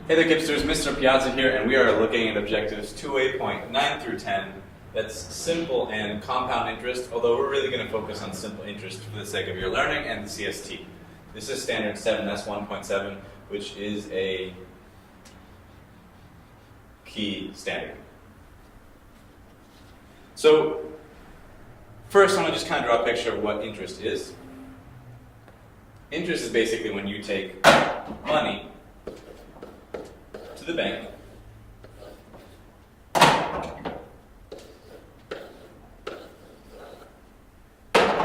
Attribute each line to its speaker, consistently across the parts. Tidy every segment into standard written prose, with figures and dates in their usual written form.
Speaker 1: Hey there, Kipsters. Mr. Piazza here, and we are looking at objectives 2A.9 through 10. That's simple and compound interest, although we're really going to focus on simple interest for the sake of your learning and the CST. This is standard 7S 1.7, which is a key standard. So, first I want to just kind of draw a picture of what interest is. Interest is basically when you take money to the bank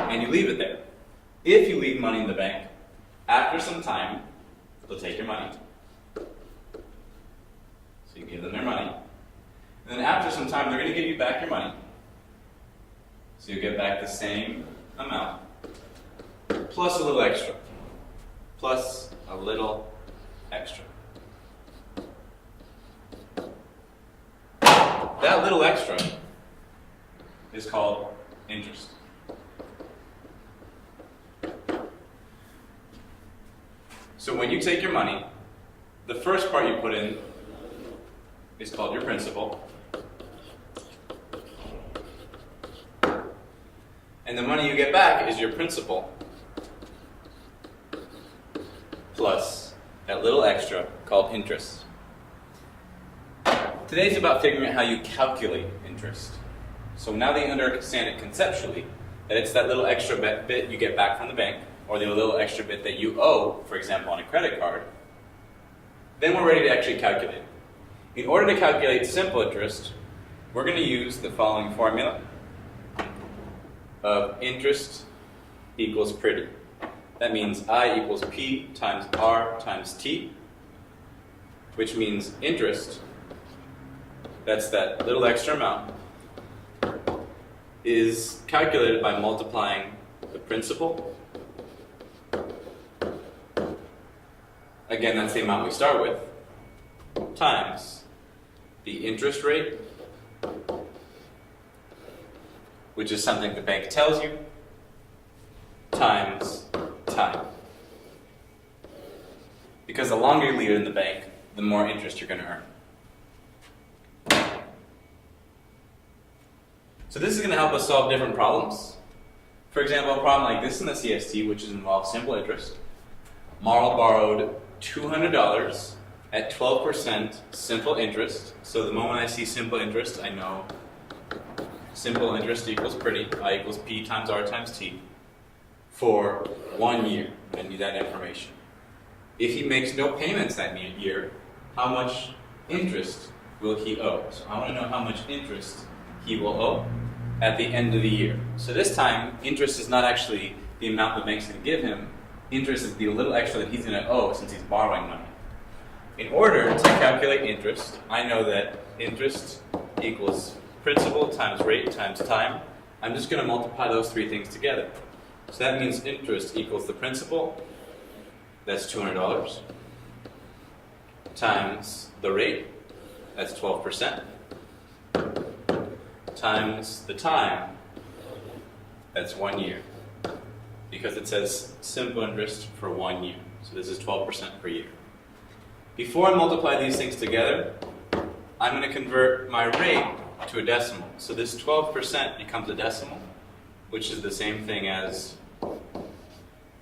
Speaker 1: and you leave it there. If you leave money in the bank, after some time, they'll take your money. So you give them their money. And then after some time, they're going to give you back your money. So you get back the same amount, plus a little extra. Plus a little extra. That little extra is called interest. So when you take your money, the first part you put in is called your principal. And the money you get back is your principal plus that little extra called interest. Today's about figuring out how you calculate interest. So now that you understand it conceptually, that it's that little extra bit you get back from the bank, or the little extra bit that you owe, for example, on a credit card, then we're ready to actually calculate. In order to calculate simple interest, we're going to use the following formula of interest equals pretty. That means I equals P times R times T, which means interest, that's that little extra amount, is calculated by multiplying the principal. Again, that's the amount we start with, times the interest rate, which is something the bank tells you, times time. Because the longer you leave it in the bank, the more interest you're going to earn. So this is going to help us solve different problems. For example, a problem like this in the CST, which involves simple interest. Marl borrowed $200 at 12% simple interest. So the moment I see simple interest, I know simple interest equals pretty. I equals P times R times T for 1 year. I need that information. If he makes no payments that year, how much interest will he owe? So I want to know how much interest he will owe at the end of the year. So this time, interest is not actually the amount the bank's going to give him. Interest is the little extra that he's going to owe since he's borrowing money. In order to calculate interest, I know that interest equals principal times rate times time. I'm just going to multiply those three things together. So that means interest equals the principal, that's $200, times the rate, that's 12%, times the time, that's 1 year. Because it says simple interest for 1 year. So this is 12% per year. Before I multiply these things together, I'm going to convert my rate to a decimal. So this 12% becomes a decimal, which is the same thing as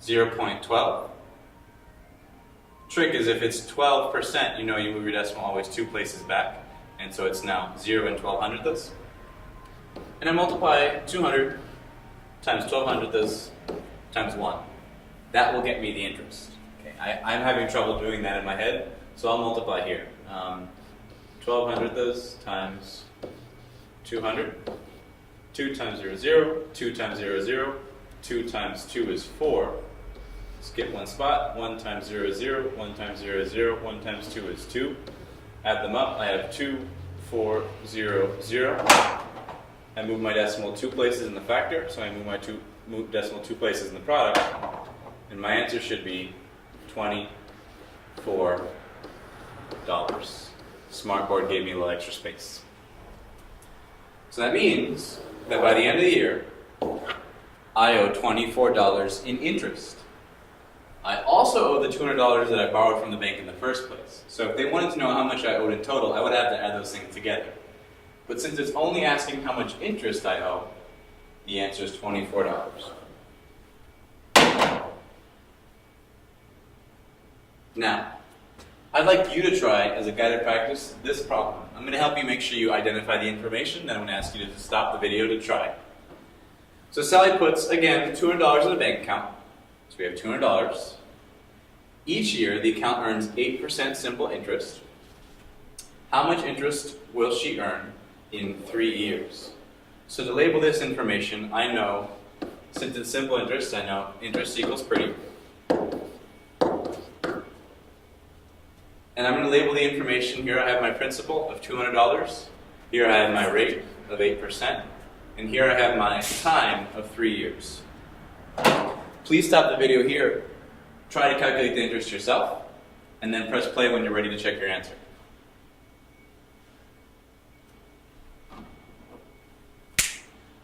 Speaker 1: 0.12. Trick is if it's 12%, you know you move your decimal always 2 places back. And so it's now 0 and 12 hundredths. And I multiply 200 times 12 hundredths times 1. That will get me the interest. Okay. I'm having trouble doing that in my head, so I'll multiply here. 12 hundredths times 200. 2 times 0, 0. 2 times 0, 0. 2 times 2 is 4. Skip one spot. 1 times 0 is 0. 1 times 0 is 0. 1 times 2 is 2. Add them up. I have 2, 4, 0, 0. I move my decimal 2 places in the factor, so I move my decimal 2 places in the product, and my answer should be $24. Smartboard gave me a little extra space. So that means that by the end of the year, I owe $24 in interest. I also also owe the $200 that I borrowed from the bank in the first place. So if they wanted to know how much I owed in total, I would have to add those things together. But since it's only asking how much interest I owe, the answer is $24. Now, I'd like you to try, as a guided practice, this problem. I'm going to help you make sure you identify the information, then I'm going to ask you to stop the video to try. So Sally puts, again, $200 in the bank account. So we have $200. Each year, the account earns 8% simple interest. How much interest will she earn in 3 years? So to label this information, I know, since it's simple interest, I know interest equals pretty. And I'm going to label the information here. I have my principal of $200. Here I have my rate of 8%. And here I have my time of 3 years. Please stop the video here. Try to calculate the interest yourself. And then press play when you're ready to check your answer.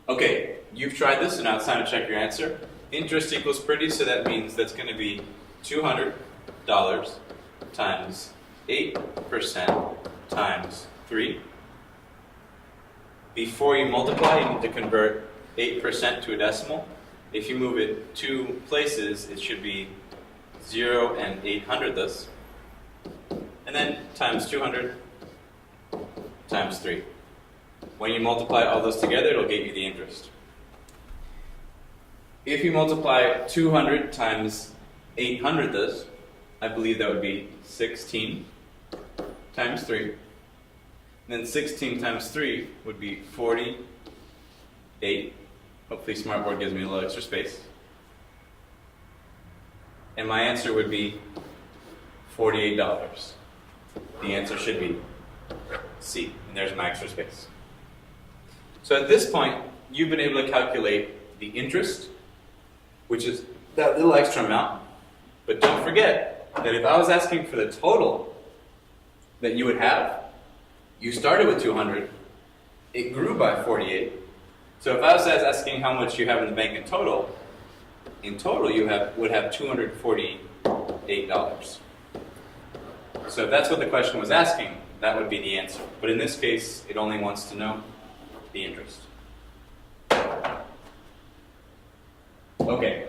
Speaker 1: Okay, you've tried this, so now it's time to check your answer. Interest equals pretty, so that means that's going to be $200 times 8% times 3. Before you multiply, you need to convert 8% to a decimal. If you move it 2 places, it should be 0 and 800ths. And then times 200 times 3. When you multiply all those together, it'll get you the interest. If you multiply 200 times 800ths, I believe that would be 16 times 3. And then 16 times 3 would be 48. Hopefully Smartboard gives me a little extra space. And my answer would be $48. The answer should be C. And there's my extra space. So at this point, you've been able to calculate the interest, which is that little extra amount. But don't forget that if I was asking for the total that you would have, you started with 200, it grew by 48. So if I was asking how much you have in the bank in total you would have $248. So if that's what the question was asking, that would be the answer. But in this case, it only wants to know the interest. Okay,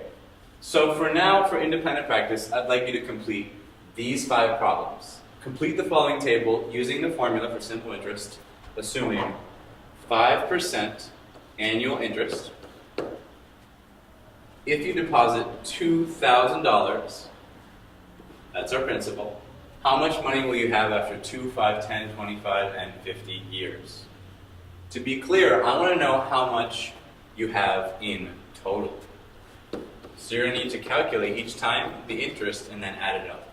Speaker 1: so for now, for independent practice, I'd like you to complete these 5 problems. Complete the following table using the formula for simple interest, assuming 5% annual interest. If you deposit $2,000, that's our principal, how much money will you have after 2, 5, 10, 25, and 50 years? To be clear, I want to know how much you have in total. So you're going to need to calculate each time the interest and then add it up.